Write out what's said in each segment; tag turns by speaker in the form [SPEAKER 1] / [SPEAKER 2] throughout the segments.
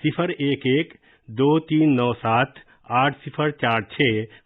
[SPEAKER 1] 011-2397-8046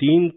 [SPEAKER 1] 3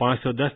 [SPEAKER 1] 510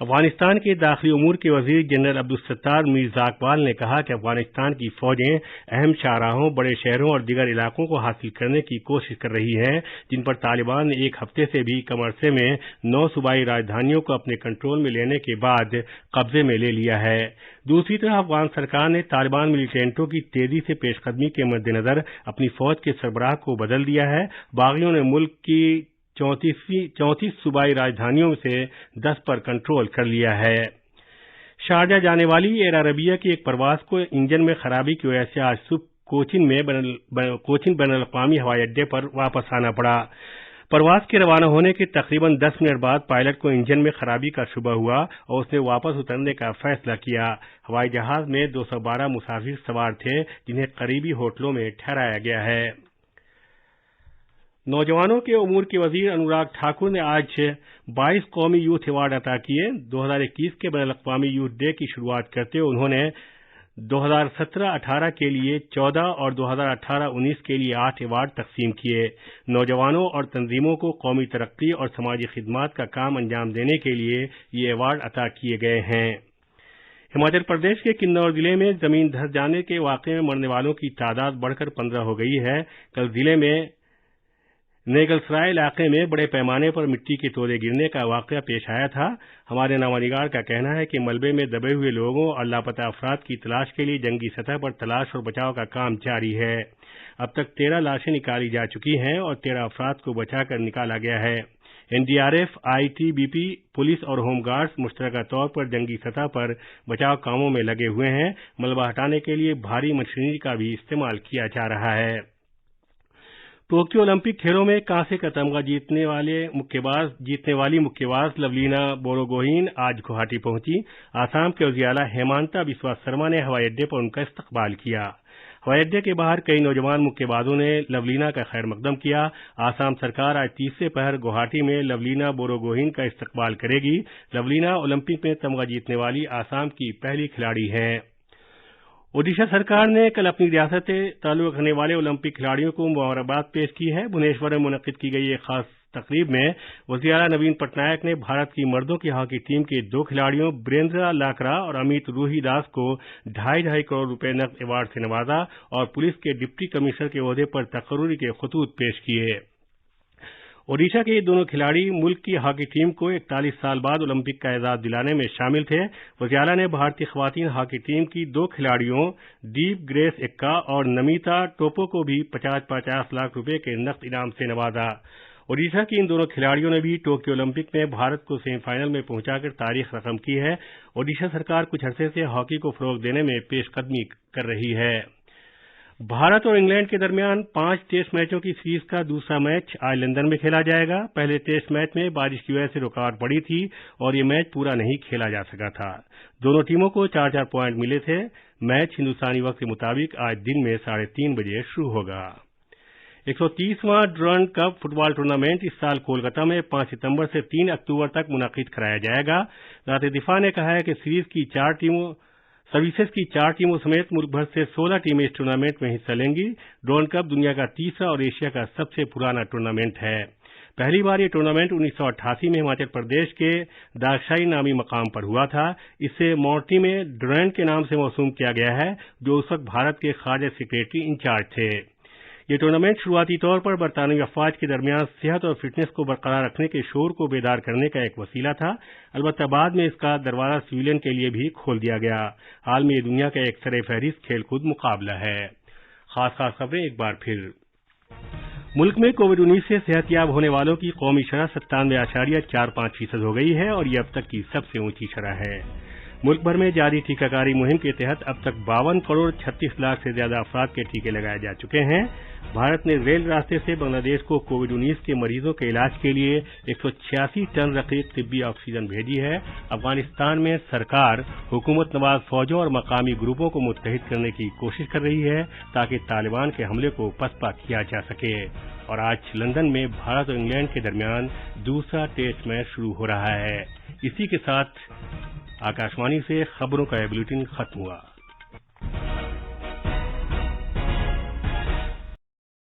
[SPEAKER 1] افغانستان کے داخلی امور کے وزیر جنرل عبدالستار میرزا اقبال نے کہا کہ افغانستان کی فوجیں اہم شاہراہوں، بڑے شہروں اور دیگر علاقوں کو حاصل کرنے کی کوشش کر رہی ہیں، جن پر طالبان نے ایک ہفتے سے بھی کم عرصے میں 9 صوبائی راجدھانیوں کو اپنے کنٹرول میں لینے کے بعد قبضے میں لے لیا ہے۔ دوسری طرف افغان سرکار نے طالبان ملیٹنٹوں کی تیزی سے پیش قدمی کے مد نظر اپنی فوج کے سربراہ کو بدل دیا ہے۔ باغیوں نے ملک کی 34 صوبائی راجدھانیوں سے 10 پر کنٹرول کر لیا ہے۔ شارجہ جانے والی ایئر عربیہ کی ایک پرواز کو انجن میں خرابی کی وجہ سے آج صبح کوچن بین الاقوامی ہوائی اڈے پر واپس آنا پڑا۔ پرواز کے روانہ ہونے کے تقریباً 10 منٹ بعد پائلٹ کو انجن میں خرابی کا شبہ ہوا اور اس نے واپس اترنے کا فیصلہ کیا۔ ہوائی جہاز میں 212 مسافر سوار تھے، جنہیں قریبی ہوٹلوں میں ٹھہرایا گیا ہے۔ نوجوانوں کے امور کے وزیر انوراگ ٹھاکر نے آج 22 قومی یوتھ ایوارڈ عطا کیے۔ 2021 کے بین الاقوامی یوتھ ڈے کی شروعات کرتے ہوئے انہوں نے 2017-18 کے لیے 14 اور 2018-19 کے لیے 8 ایوارڈ تقسیم کیے۔ نوجوانوں اور تنظیموں کو قومی ترقی اور سماجی خدمات کا کام انجام دینے کے لیے یہ ایوارڈ عطا کیے گئے ہیں۔ ہماچل پردیش کے کنور ضلع میں زمین دھس جانے کے واقعے میں مرنے والوں کی تعداد بڑھ کر 15 ہو گئی ہے۔ کل ضلع میں نیگل سرائے علاقے میں بڑے پیمانے پر مٹی کے تولے گرنے کا واقعہ پیش آیا تھا۔ ہمارے نامہ نگار کا کہنا ہے کہ ملبے میں دبے ہوئے لوگوں اور لاپتہ افراد کی تلاش کے لیے جنگی سطح پر تلاش اور بچاؤ کا کام جاری ہے۔ اب تک 13 لاشیں نکالی جا چکی ہیں اور 13 افراد کو بچا کر نکالا گیا ہے۔ NDRF، ITBP، پولیس اور ہوم گارڈز مشترکہ طور پر جنگی سطح پر بچاؤ کاموں میں لگے ہوئے ہیں۔ ملبہ ہٹانے کے لیے بھاری مشینری کا بھی استعمال کیا جا رہا ہے۔ ٹوکیو اولمپک کھیلوں میں کانسے کا تمغہ جیتنے والی مکہ باز لولینا بوروگوہین آج گوہاٹی پہنچی۔ آسام کے وزیر اعلیٰ ہیمانتا بسوا سرما نے ہوائی اڈے پر ان کا استقبال کیا۔ ہوائی اڈے کے باہر کئی نوجوان مکہ بازوں نے لولینا کا خیر مقدم کیا۔ آسام سرکار آج تیسرے پہر گوہاٹی میں لولینا بوروگوہین کا استقبال کرے گی۔ لولینا اولمپک میں تمغہ جیتنے والی آسام کی پہلی کھلاڑی ہیں۔ اوڈیشہ سرکار نے کل اپنی ریاست سے تعلق رکھنے والے اولمپک کھلاڑیوں کو مبارکباد پیش کی ہے۔ بھونیشور میں منعقد کی گئی ایک خاص تقریب میں وزیر اعلیٰ نوین پٹنائک نے بھارت کی مردوں کی ہاکی ٹیم کے 2 کھلاڑیوں بریندرا لاکرا اور امیت روہی داس کو 2.5 کروڑ روپے نقد ایوارڈ سے نوازا اور پولیس کے ڈپٹی کمشنر کے عہدے پر تقرری کے خطوط پیش کیے۔ اوڈیشہ کے یہ دونوں کھلاڑی ملک کی ہاکی ٹیم کو 41 سال بعد اولمپک کا اعزاز دلانے میں شامل تھے۔ وزیر اعلیٰ نے بھارتی خواتین ہاکی ٹیم کی 2 کھلاڑیوں ڈیپ گریس ایکا اور نمیتا ٹوپو کو بھی 50 لاکھ روپے کے نقد انعام سے نوازا۔ اوڈیشہ کی ان دونوں کھلاڑیوں نے بھی ٹوکیو اولمپک میں بھارت کو سیمی فائنل میں پہنچا کر تاریخ رقم کی ہے۔ اوڈیشہ سرکار کچھ عرصے سے ہاکی کو فروغ دینے میں پیش قدمی کر رہی ہے۔ بھارت اور انگلینڈ کے درمیان 5 ٹیسٹ میچوں کی سیریز کا دوسرا میچ آج لندن میں کھیلا جائے گا۔ پہلے ٹیسٹ میچ میں بارش کی وجہ سے رکاوٹ پڑی تھی اور یہ میچ پورا نہیں کھیلا جا سکا تھا۔ دونوں ٹیموں کو 4 پوائنٹ ملے تھے۔ میچ ہندوستانی وقت کے مطابق آج دن میں 3:30 بجے شروع ہوگا۔ 130واں ڈورنڈ کپ فٹ بال ٹورنامنٹ اس سال کولکتہ میں 5 ستمبر سے 3 اکتوبر تک منعقد کرایا جائے گا۔ وزارت دفاع نے کہا ہے کہ سروسز کی 4 ٹیموں سمیت ملک بھر سے 16 ٹیمیں اس ٹورنامنٹ میں حصہ لیں گی۔ ڈورنڈ کپ دنیا کا تیسرا اور ایشیا کا سب سے پرانا ٹورنامنٹ ہے۔ پہلی بار یہ ٹورنامنٹ 1988 میں ہماچل پردیش کے داکشائی نامی مقام پر ہوا تھا۔ اسے مورٹی میں ڈورینڈ کے نام سے موسوم کیا گیا ہے، جو اس وقت بھارت کے خارجہ سیکریٹری انچارج تھے۔ یہ ٹورنامنٹ شروعاتی طور پر برطانوی افواج کے درمیان صحت اور فٹنس کو برقرار رکھنے کے شعور کو بیدار کرنے کا ایک وسیلہ تھا۔ البتہ بعد میں اس کا دروازہ سویلین کے لیے بھی کھول دیا گیا۔ حال میں یہ دنیا کا ایک سر فہرست کھیل کود مقابلہ ہے۔ خاص خبریں ایک بار پھر۔ ملک میں کووڈ-19 سے صحت یاب ہونے والوں کی قومی شرح 97.45% ہو گئی ہے اور یہ اب تک کی سب سے اونچی شرح ہے۔ ملک بھر میں جاری ٹیکہ کاری مہم کے تحت اب تک 52 کروڑ 36 لاکھ سے زیادہ افراد کے ٹیکے لگائے جا چکے ہیں۔ بھارت نے ریل راستے سے بنگلہ دیش کو کووڈ-19 کے مریضوں کے علاج کے لیے 186 ٹن رقیق طبی آکسیجن بھیجی ہے۔ افغانستان میں سرکار حکومت نواز فوجوں اور مقامی گروپوں کو متحد کرنے کی کوشش کر رہی ہے تاکہ طالبان کے حملے کو پسپا کیا جا سکے۔ اور آج لندن میں بھارت اور انگلینڈ کے درمیان دوسرا ٹیسٹ میچ شروع ہو رہا ہے۔ اسی کے ساتھ آکاشوانی سے خبروں کا یہ بلیٹن ختم ہوا۔